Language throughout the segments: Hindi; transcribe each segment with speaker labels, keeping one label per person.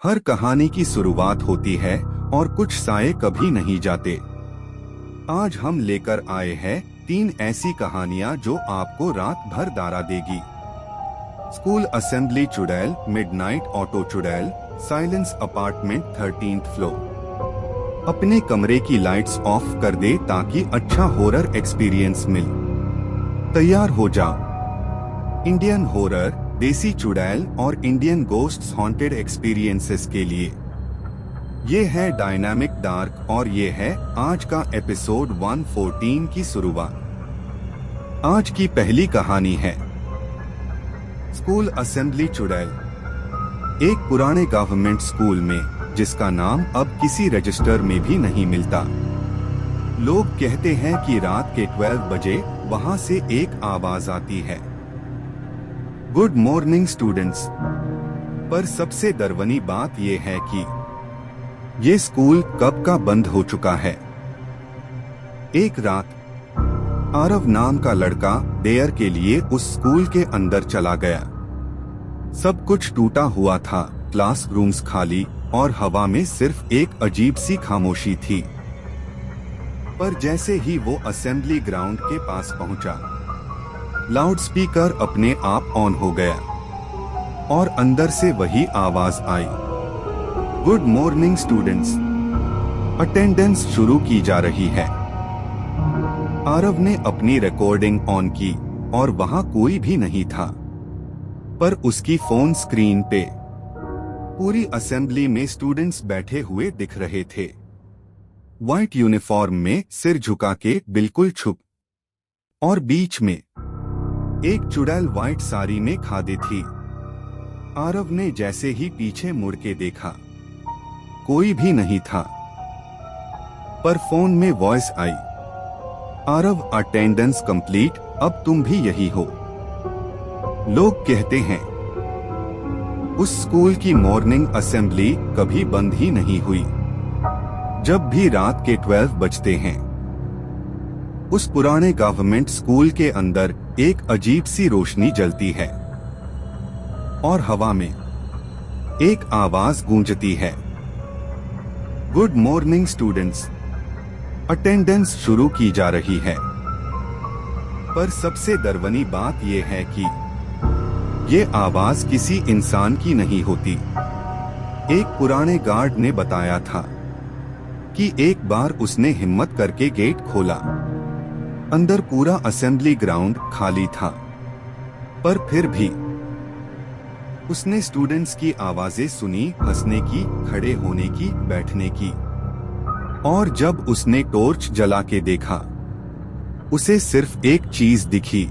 Speaker 1: हर कहानी की शुरुआत होती है और कुछ साए कभी नहीं जाते। आज हम लेकर आए हैं 3 ऐसी कहानियां जो आपको रात भर डरा देगी। स्कूल असेंबली चुड़ैल, मिडनाइट ऑटो चुड़ैल, साइलेंस अपार्टमेंट 13th फ्लोर। अपने कमरे की लाइट्स ऑफ कर दे ताकि अच्छा हॉरर एक्सपीरियंस मिले। तैयार हो जाओ। इंडियन हॉरर, देसी चुड़ैल और इंडियन गोस्ट्स हॉन्टेड एक्सपीरियंसेस के लिए। ये है डायनामिक डार्क और ये है आज का एपिसोड 114 की शुरुआत। आज की पहली कहानी है स्कूल असेंबली चुड़ैल। एक पुराने गवर्नमेंट स्कूल में जिसका नाम अब किसी रजिस्टर में भी नहीं मिलता। लोग कहते हैं कि रात के 12 बजे वहां से एक आवाज आती है, गुड मॉर्निंग स्टूडेंट्स। पर सबसे डरावनी बात यह है कि ये स्कूल कब का बंद हो चुका है। एक रात आरव नाम का लड़का डेयर के लिए उस स्कूल के अंदर चला गया। सब कुछ टूटा हुआ था, क्लासरूम्स खाली और हवा में सिर्फ एक अजीब सी खामोशी थी। पर जैसे ही वो असेंबली ग्राउंड के पास पहुंचा, लाउडस्पीकर अपने आप ऑन हो गया और अंदर से वही आवाज आई, गुड मॉर्निंग स्टूडेंट्स, अटेंडेंस शुरू की जा रही है। आरव ने अपनी रिकॉर्डिंग ऑन की और वहां कोई भी नहीं था, पर उसकी फोन स्क्रीन पे पूरी असेंबली में स्टूडेंट्स बैठे हुए दिख रहे थे। व्हाइट यूनिफॉर्म में, सिर झुका के बिल्कुल चुप, और बीच में एक चुड़ैल व्हाइट साड़ी में खड़ी थी। आरव ने जैसे ही पीछे मुड़ के देखा, कोई भी नहीं था, पर फोन में वॉइस आई, आरव अटेंडेंस कंप्लीट, अब तुम भी यही हो। लोग कहते हैं उस स्कूल की मॉर्निंग असेंबली कभी बंद ही नहीं हुई। जब भी रात के 12 बजते हैं, उस पुराने गवर्नमेंट स्कूल के अंदर एक अजीब सी रोशनी जलती है और हवा में एक आवाज गूंजती है, गुड मॉर्निंग स्टूडेंट्स, अटेंडेंस शुरू की जा रही है। पर सबसे डरावनी बात यह है कि ये आवाज किसी इंसान की नहीं होती। एक पुराने गार्ड ने बताया था कि एक बार उसने हिम्मत करके गेट खोला। अंदर पूरा असेंबली ग्राउंड खाली था, पर फिर भी उसने स्टूडेंट्स की आवाजें सुनी, हंसने की, खड़े होने की, बैठने की। और जब उसने टॉर्च जला के देखा, उसे सिर्फ एक चीज दिखी,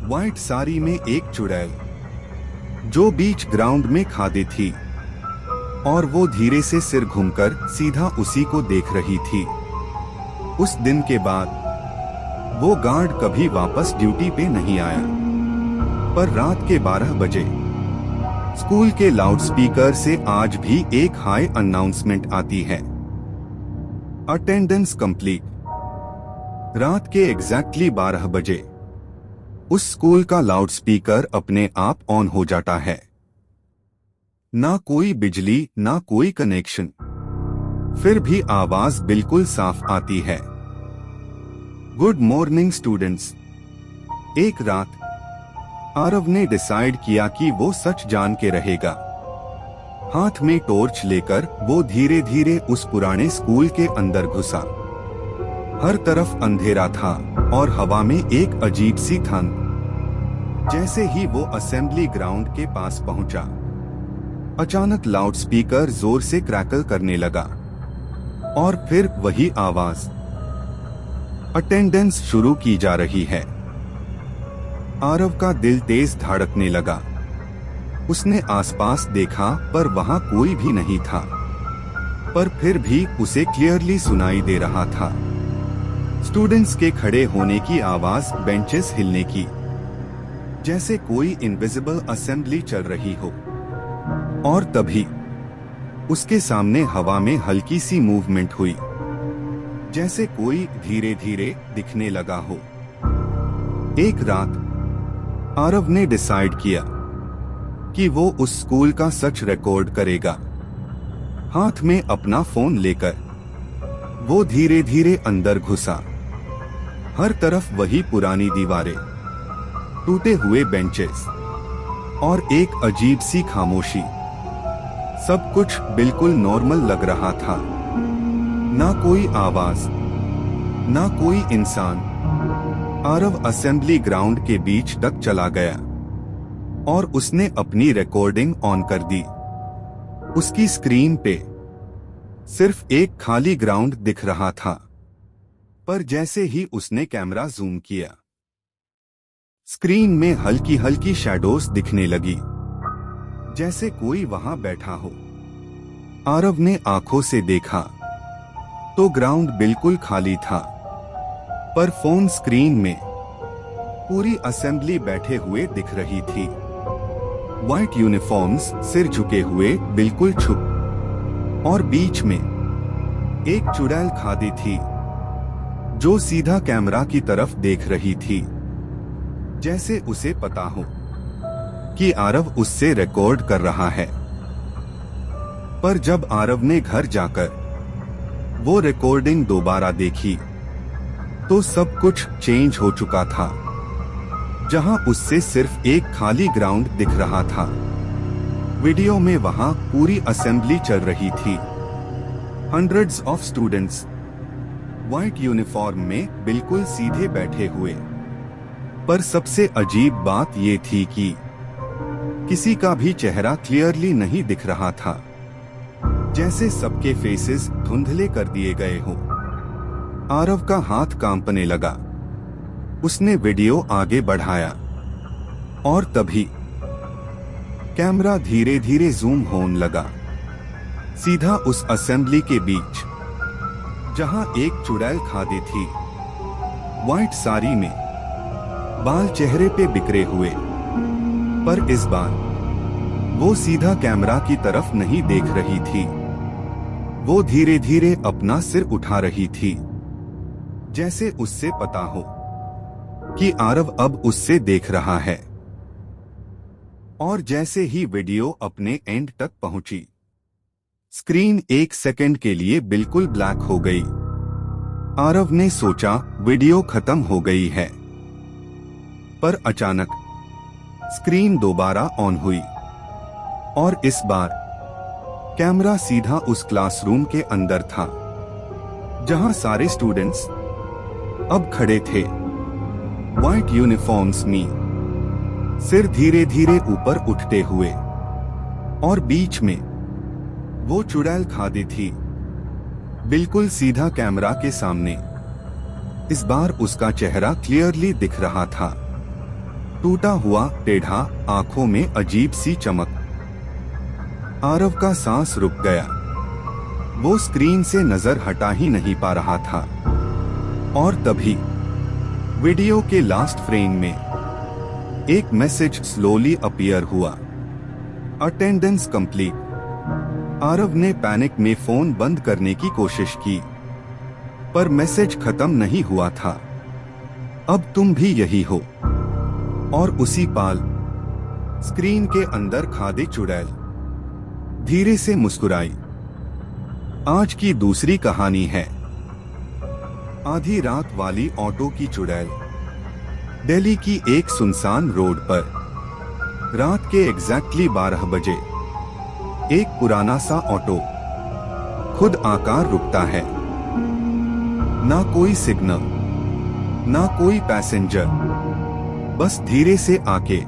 Speaker 1: व्हाइट साड़ी में एक चुड़ैल जो बीच ग्राउंड में खड़ी थी, और वो धीरे से सिर घुमाकर सीधा उसी को देख रही थी। उस दिन के बाद वो गार्ड कभी वापस ड्यूटी पे नहीं आया। पर रात के 12 बजे स्कूल के लाउडस्पीकर से आज भी एक हाई अनाउंसमेंट आती है, अटेंडेंस कंप्लीट। रात के एग्जैक्टली 12 बजे उस स्कूल का लाउडस्पीकर अपने आप ऑन हो जाता है। ना कोई बिजली, ना कोई कनेक्शन, फिर भी आवाज बिल्कुल साफ आती है, गुड मॉर्निंग स्टूडेंट्स। एक रात आरव ने डिसाइड किया कि वो सच जान के रहेगा। हाथ में टॉर्च लेकर वो धीरे धीरे उस पुराने स्कूल के अंदर घुसा। हर तरफ अंधेरा था और हवा में एक अजीब सी ठंड। जैसे ही वो असेंबली ग्राउंड के पास पहुंचा, अचानक लाउडस्पीकर जोर से क्रैकल करने लगा और फिर वही आवाज, अटेंडेंस शुरू की जा रही है। आरव का दिल तेज धड़कने लगा। उसने आसपास देखा, पर वहां कोई भी नहीं था, पर फिर भी उसे क्लियरली सुनाई दे रहा था, स्टूडेंट्स के खड़े होने की आवाज, बेंचेस हिलने की, जैसे कोई इनविजिबल असेंबली चल रही हो। और तभी उसके सामने हवा में हल्की सी मूवमेंट हुई, जैसे कोई धीरे धीरे दिखने लगा हो। एक रात आरव ने डिसाइड किया कि वो उस स्कूल का सच रिकॉर्ड करेगा। हाथ में अपना फोन लेकर वो धीरे धीरे अंदर घुसा। हर तरफ वही पुरानी दीवारें, टूटे हुए बेंचेस और एक अजीब सी खामोशी। सब कुछ बिल्कुल नॉर्मल लग रहा था। ना कोई आवाज, ना कोई इंसान। आरव असेंबली ग्राउंड के बीच तक चला गया और उसने अपनी रिकॉर्डिंग ऑन कर दी। उसकी स्क्रीन पे सिर्फ एक खाली ग्राउंड दिख रहा था, पर जैसे ही उसने कैमरा जूम किया, स्क्रीन में हल्की हल्की शैडोज दिखने लगी, जैसे कोई वहां बैठा हो। आरव ने आंखों से देखा तो ग्राउंड बिल्कुल खाली था, पर फोन स्क्रीन में पूरी असेंबली बैठे हुए दिख रही थी। व्हाइट यूनिफॉर्म्स, सिर झुके हुए, बिल्कुल चुप, और बीच में एक चुड़ैल खादी थी जो सीधा कैमरा की तरफ देख रही थी, जैसे उसे पता हो कि आरव उससे रिकॉर्ड कर रहा है। पर जब आरव ने घर जाकर वो रिकॉर्डिंग दोबारा देखी तो सब कुछ चेंज हो चुका था। जहां उससे सिर्फ एक खाली ग्राउंड दिख रहा था, वीडियो में वहां पूरी असेंबली चल रही थी। Hundreds of students white uniform में बिल्कुल सीधे बैठे हुए। पर सबसे अजीब बात ये थी कि किसी का भी चेहरा क्लियरली नहीं दिख रहा था, जैसे सबके फेसेस धुंधले कर दिए गए हो। आरव का हाथ कांपने लगा। उसने वीडियो आगे बढ़ाया और तभी कैमरा धीरे धीरे जूम होने लगा, सीधा उस असेंबली के बीच जहां एक चुड़ैल खादी थी, व्हाइट साड़ी में, बाल चेहरे पे बिखरे हुए। पर इस बार वो सीधा कैमरा की तरफ नहीं देख रही थी। वो धीरे धीरे अपना सिर उठा रही थी, जैसे उससे पता हो कि आरव अब उससे देख रहा है। और जैसे ही वीडियो अपने एंड तक पहुंची, स्क्रीन एक सेकंड के लिए बिल्कुल ब्लैक हो गई। आरव ने सोचा वीडियो खत्म हो गई है, पर अचानक स्क्रीन दोबारा ऑन हुई और इस बार कैमरा सीधा उस क्लासरूम के अंदर था, जहां सारे स्टूडेंट्स अब खड़े थे, व्हाइट यूनिफॉर्म्स में, सिर धीरे धीरे ऊपर उठते हुए, और बीच में वो चुड़ैल खादी थी, बिल्कुल सीधा कैमरा के सामने। इस बार उसका चेहरा क्लियरली दिख रहा था, टूटा हुआ, टेढ़ा, आंखों में अजीब सी चमक। आरव का सांस रुक गया। वो स्क्रीन से नजर हटा ही नहीं पा रहा था। और तभी वीडियो के लास्ट फ्रेम में एक मैसेज स्लोली अपीयर हुआ, अटेंडेंस कंप्लीट। आरव ने पैनिक में फोन बंद करने की कोशिश की, पर मैसेज खत्म नहीं हुआ था। अब तुम भी यही हो। और उसी पाल स्क्रीन के अंदर खादी चुड़ैल धीरे से मुस्कुराई। आज की दूसरी कहानी है आधी रात वाली ऑटो की चुड़ैल। दिल्ली की एक सुनसान रोड पर रात के एग्जैक्टली 12 बजे एक पुराना सा ऑटो खुद आकार रुकता है। ना कोई सिग्नल, ना कोई पैसेंजर, बस धीरे से आके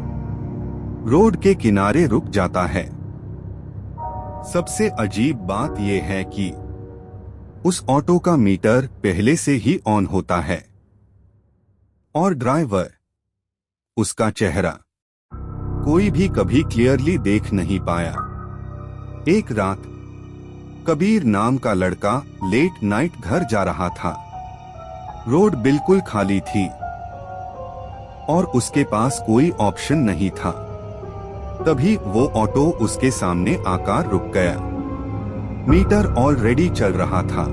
Speaker 1: रोड के किनारे रुक जाता है। सबसे अजीब बात यह है कि उस ऑटो का मीटर पहले से ही ऑन होता है और ड्राइवर, उसका चेहरा कोई भी कभी क्लियरली देख नहीं पाया। एक रात कबीर नाम का लड़का लेट नाइट घर जा रहा था। रोड बिल्कुल खाली थी और उसके पास कोई ऑप्शन नहीं था। तभी वो ऑटो उसके सामने आकर रुक गया। मीटर ऑलरेडी चल रहा था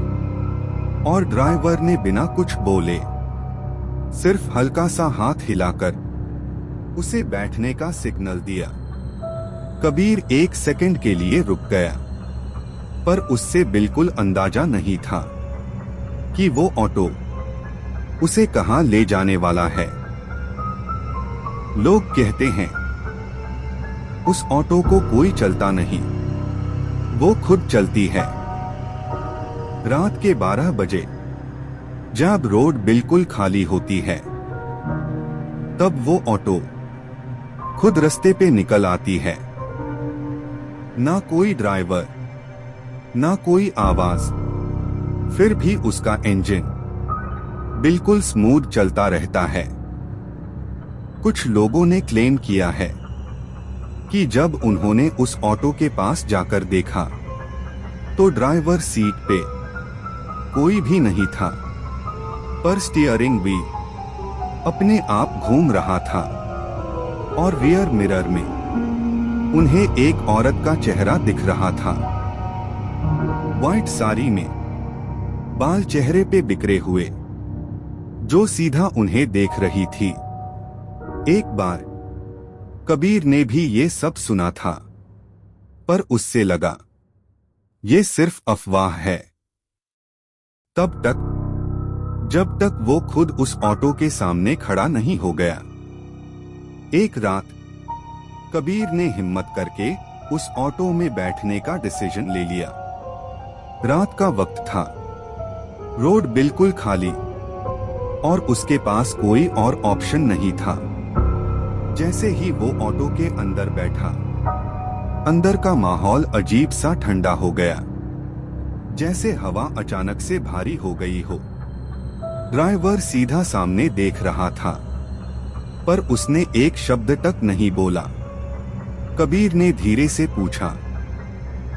Speaker 1: और ड्राइवर ने बिना कुछ बोले सिर्फ हल्का सा हाथ हिलाकर उसे बैठने का सिग्नल दिया। कबीर एक सेकंड के लिए रुक गया, पर उससे बिल्कुल अंदाजा नहीं था कि वो ऑटो उसे कहां ले जाने वाला है। लोग कहते हैं उस ऑटो को कोई चलता नहीं, वो खुद चलती है। रात के 12 बजे जब रोड बिल्कुल खाली होती है, तब वो ऑटो खुद रास्ते पे निकल आती है। ना कोई ड्राइवर, ना कोई आवाज, फिर भी उसका इंजन बिल्कुल स्मूथ चलता रहता है। कुछ लोगों ने क्लेम किया है कि जब उन्होंने उस ऑटो के पास जाकर देखा तो ड्राइवर सीट पे कोई भी नहीं था, पर स्टीयरिंग व्हील अपने आप घूम रहा था और रियर मिरर में उन्हें एक औरत का चेहरा दिख रहा था। व्हाइट साड़ी में, बाल चेहरे पे बिखरे हुए, जो सीधा उन्हें देख रही थी। एक बार कबीर ने भी ये सब सुना था, पर उससे लगा ये सिर्फ अफवाह है। तब तक जब तक वो खुद उस ऑटो के सामने खड़ा नहीं हो गया। एक रात कबीर ने हिम्मत करके उस ऑटो में बैठने का डिसीजन ले लिया। रात का वक्त था, रोड बिल्कुल खाली और उसके पास कोई और ऑप्शन नहीं था। जैसे ही वो ऑटो के अंदर बैठा, अंदर का माहौल अजीब सा ठंडा हो गया, जैसे हवा अचानक से भारी हो गई हो। ड्राइवर सीधा सामने देख रहा था, पर उसने एक शब्द तक नहीं बोला। कबीर ने धीरे से पूछा,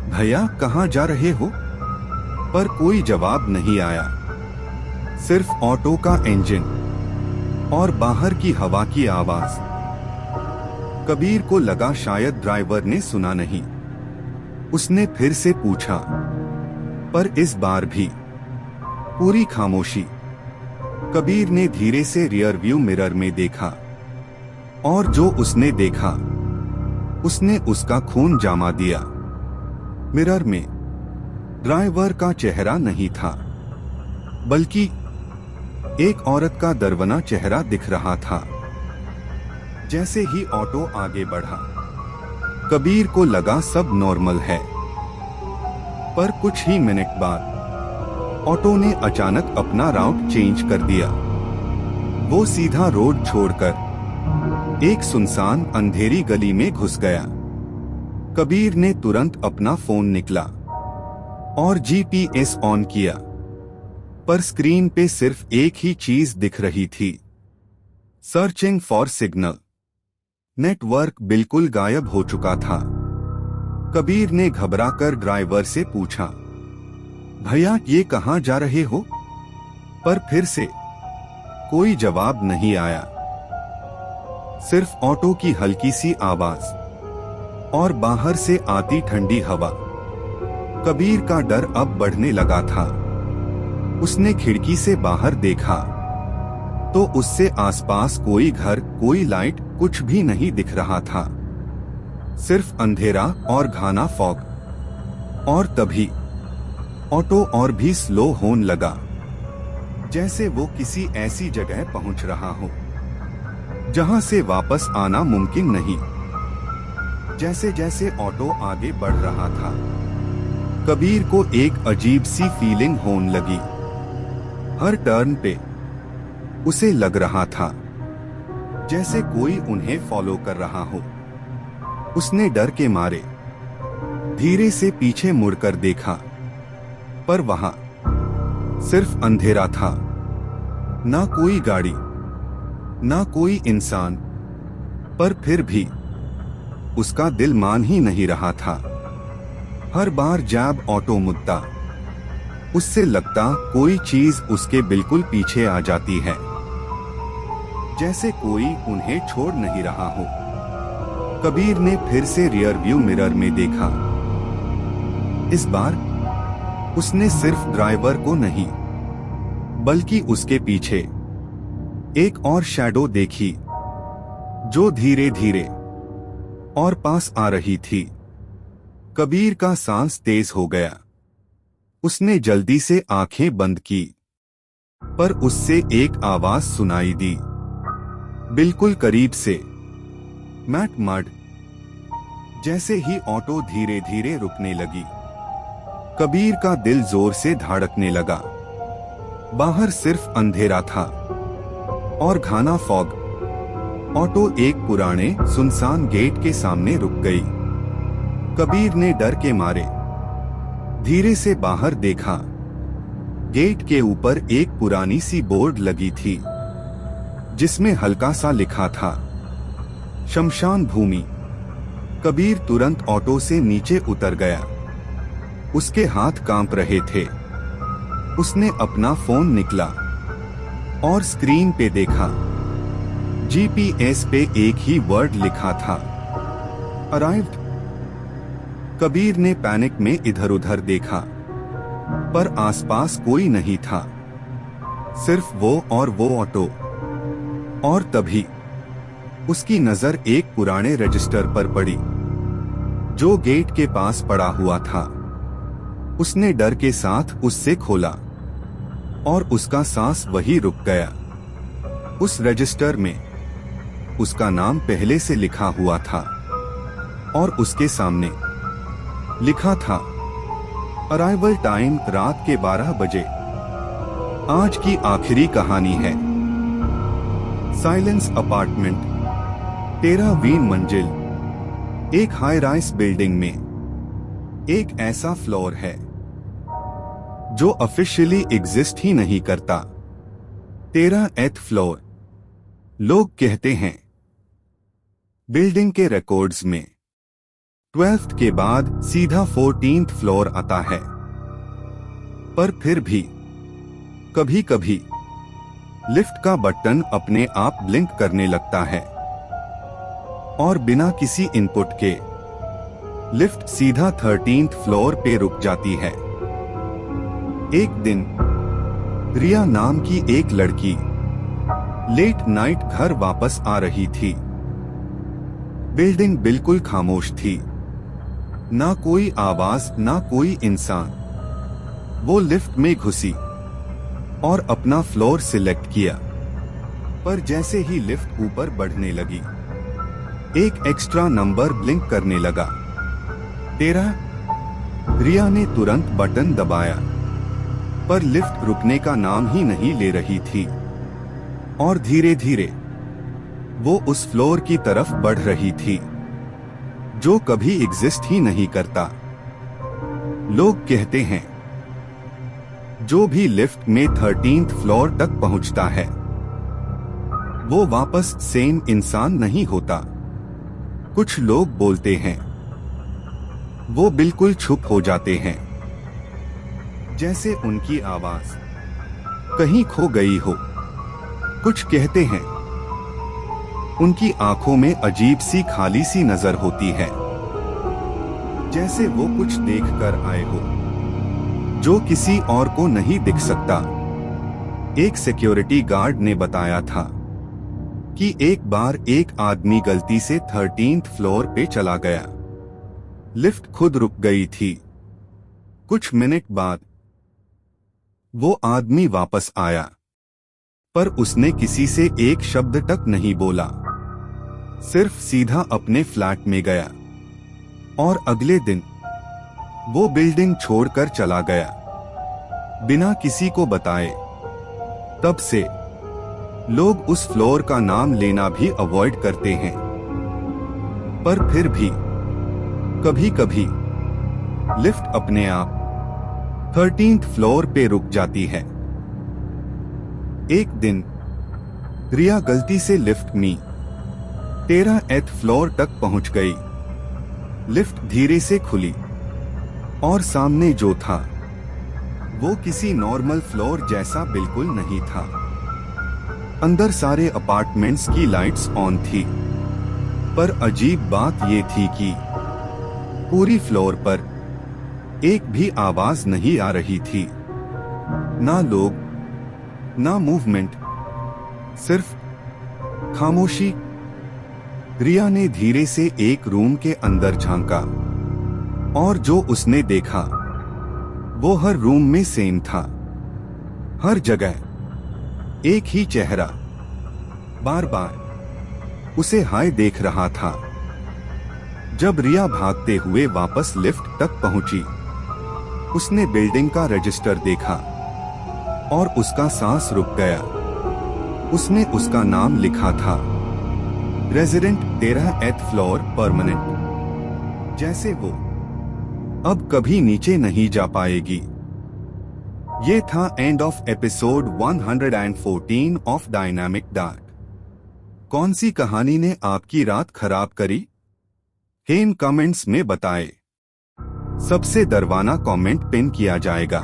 Speaker 1: भैया कहाँ जा रहे हो? पर कोई जवाब नहीं आया, सिर्फ ऑटो का इंजन और बाहर की हवा की आवाज। कबीर को लगा शायद ड्राइवर ने सुना नहीं। उसने फिर से पूछा, पर इस बार भी पूरी खामोशी। कबीर ने धीरे से रियर व्यू मिरर में देखा, और जो उसने देखा उसने उसका खून जमा दिया। मिरर में ड्राइवर का चेहरा नहीं था, बल्कि एक औरत का दरवना चेहरा दिख रहा था। जैसे ही ऑटो आगे बढ़ा, कबीर को लगा सब नॉर्मल है, पर कुछ ही मिनट बाद ऑटो ने अचानक अपना राउट चेंज कर दिया। वो सीधा रोड छोड़कर एक सुनसान अंधेरी गली में घुस गया। कबीर ने तुरंत अपना फोन निकाला और जीपीएस ऑन किया, पर स्क्रीन पे सिर्फ एक ही चीज दिख रही थी, सर्चिंग फॉर सिग्नल। नेटवर्क बिल्कुल गायब हो चुका था। कबीर ने घबराकर ड्राइवर से पूछा, भैया ये कहां जा रहे हो? पर फिर से कोई जवाब नहीं आया, सिर्फ ऑटो की हल्की सी आवाज और बाहर से आती ठंडी हवा। कबीर का डर अब बढ़ने लगा था। उसने खिड़की से बाहर देखा तो उससे आसपास कोई घर, कोई लाइट, कुछ भी नहीं दिख रहा था, सिर्फ अंधेरा और घना फॉग। और तभी ऑटो और भी स्लो होने लगा, जैसे वो किसी ऐसी जगह पहुंच रहा हो जहां से वापस आना मुमकिन नहीं। जैसे जैसे ऑटो आगे बढ़ रहा था, कबीर को एक अजीब सी फीलिंग होने लगी। हर टर्न पे उसे लग रहा था जैसे कोई उन्हें फॉलो कर रहा हो। उसने डर के मारे धीरे से पीछे मुड़कर देखा, पर वहां सिर्फ अंधेरा था, ना कोई गाड़ी, ना कोई इंसान। पर फिर भी उसका दिल मान ही नहीं रहा था। हर बार जब ऑटो मुड़ता, उससे लगता कोई चीज उसके बिल्कुल पीछे आ जाती है, जैसे कोई उन्हें छोड़ नहीं रहा हो। कबीर ने फिर से रियर व्यू मिरर में देखा। इस बार उसने सिर्फ ड्राइवर को नहीं, बल्कि उसके पीछे एक और शैडो देखी, जो धीरे धीरे और पास आ रही थी। कबीर का सांस तेज हो गया। उसने जल्दी से आंखें बंद की, पर उससे एक आवाज सुनाई दी, बिल्कुल करीब से, मैट मड। जैसे ही ऑटो धीरे धीरे रुकने लगी, कबीर का दिल जोर से धड़कने लगा। बाहर सिर्फ अंधेरा था और घना फॉग। ऑटो एक पुराने सुनसान गेट के सामने रुक गई। कबीर ने डर के मारे धीरे से बाहर देखा। गेट के ऊपर एक पुरानी सी बोर्ड लगी थी, जिसमें हल्का सा लिखा था, शमशान भूमि। कबीर तुरंत ऑटो से नीचे उतर गया। उसके हाथ कांप रहे थे। उसने अपना फोन निकाला और स्क्रीन पे देखा। जीपीएस पे एक ही वर्ड लिखा था, अराइव्ड। कबीर ने पैनिक में इधर उधर देखा, पर आसपास कोई नहीं था, सिर्फ वो और वो ऑटो। और तभी उसकी नजर एक पुराने रजिस्टर पर पड़ी, जो गेट के पास पड़ा हुआ था। उसने डर के साथ उससे खोला और उसका सांस वही रुक गया। उस रजिस्टर में उसका नाम पहले से लिखा हुआ था और उसके सामने लिखा था, अराइवल टाइम रात के 12 बजे। आज की आखिरी कहानी है। साइलेंस अपार्टमेंट, 13वीं मंजिल। एक हाई राइज बिल्डिंग में एक ऐसा फ्लोर है जो ऑफिशियली एग्जिस्ट ही नहीं करता। 13th floor. लोग कहते हैं बिल्डिंग के रिकॉर्ड्स में 12th के बाद सीधा 14th फ्लोर आता है, पर फिर भी कभी कभी लिफ्ट का बटन अपने आप ब्लिंक करने लगता है और बिना किसी इनपुट के लिफ्ट सीधा 13th फ्लोर पे रुक जाती है। एक दिन रिया नाम की एक लड़की लेट नाइट घर वापस आ रही थी। बिल्डिंग बिल्कुल खामोश थी, ना कोई आवाज ना कोई इंसान। वो लिफ्ट में घुसी और अपना फ्लोर सिलेक्ट किया, पर जैसे ही लिफ्ट ऊपर बढ़ने लगी, एक एक्स्ट्रा नंबर ब्लिंक करने लगा, 13। रिया ने तुरंत बटन दबाया, पर लिफ्ट रुकने का नाम ही नहीं ले रही थी और धीरे धीरे वो उस फ्लोर की तरफ बढ़ रही थी जो कभी एग्जिस्ट ही नहीं करता। लोग कहते हैं जो भी लिफ्ट में 13th फ्लोर तक पहुंचता है, वो वापस सेम इंसान नहीं होता। कुछ लोग बोलते हैं वो बिल्कुल चुप हो जाते हैं, जैसे उनकी आवाज कहीं खो गई हो। कुछ कहते हैं उनकी आंखों में अजीब सी खाली सी नजर होती है, जैसे वो कुछ देखकर आए हो जो किसी और को नहीं दिख सकता। एक सिक्योरिटी गार्ड ने बताया था कि एक बार एक आदमी गलती से 13th फ्लोर पे चला गया। लिफ्ट खुद रुक गई थी। कुछ मिनट बाद वो आदमी वापस आया, पर उसने किसी से एक शब्द तक नहीं बोला, सिर्फ सीधा अपने फ्लैट में गया और अगले दिन वो बिल्डिंग छोड़कर चला गया, बिना किसी को बताए। तब से लोग उस फ्लोर का नाम लेना भी अवॉइड करते हैं, पर फिर भी कभी कभी लिफ्ट अपने आप 13th फ्लोर पे रुक जाती है। एक दिन रिया गलती से लिफ्ट में 13th फ्लोर तक पहुंच गई। लिफ्ट धीरे से खुली और सामने जो था वो किसी नॉर्मल फ्लोर जैसा बिल्कुल नहीं था। अंदर सारे अपार्टमेंट्स की लाइट्स ऑन थी, पर अजीब बात ये थी कि पूरी फ्लोर पर एक भी आवाज नहीं आ रही थी। ना लोग, ना मूवमेंट, सिर्फ खामोशी। रिया ने धीरे से एक रूम के अंदर झांका और जो उसने देखा वो हर रूम में सेम था। हर जगह एक ही चेहरा बार बार उसे हाय देख रहा था। जब रिया भागते हुए वापस लिफ्ट तक पहुंची, उसने बिल्डिंग का रजिस्टर देखा और उसका सांस रुक गया। उसने उसका नाम लिखा था, रेजिडेंट 13th फ्लोर परमानेंट, जैसे वो अब कभी नीचे नहीं जा पाएगी। ये था end of episode 114 of dynamic dark. कौन सी कहानी ने आपकी रात खराब करी? इन कमेंट्स में बताएं। सबसे डरवाना कमेंट पिन किया जाएगा।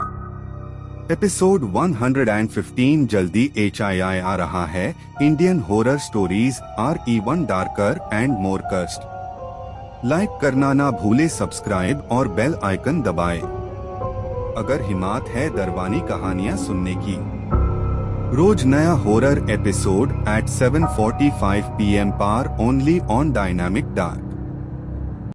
Speaker 1: एपिसोड 115 जल्दी HII आ रहा है। Indian horror stories are even darker and more cursed. Like करना ना भूले, सब्सक्राइब और बेल आइकन दबाएं। अगर हिम्मत है डरवानी कहानियां सुनने की। रोज नया हॉरर एपिसोड at 7:45 PM पर ओनली ऑन डायनामिक डार्क।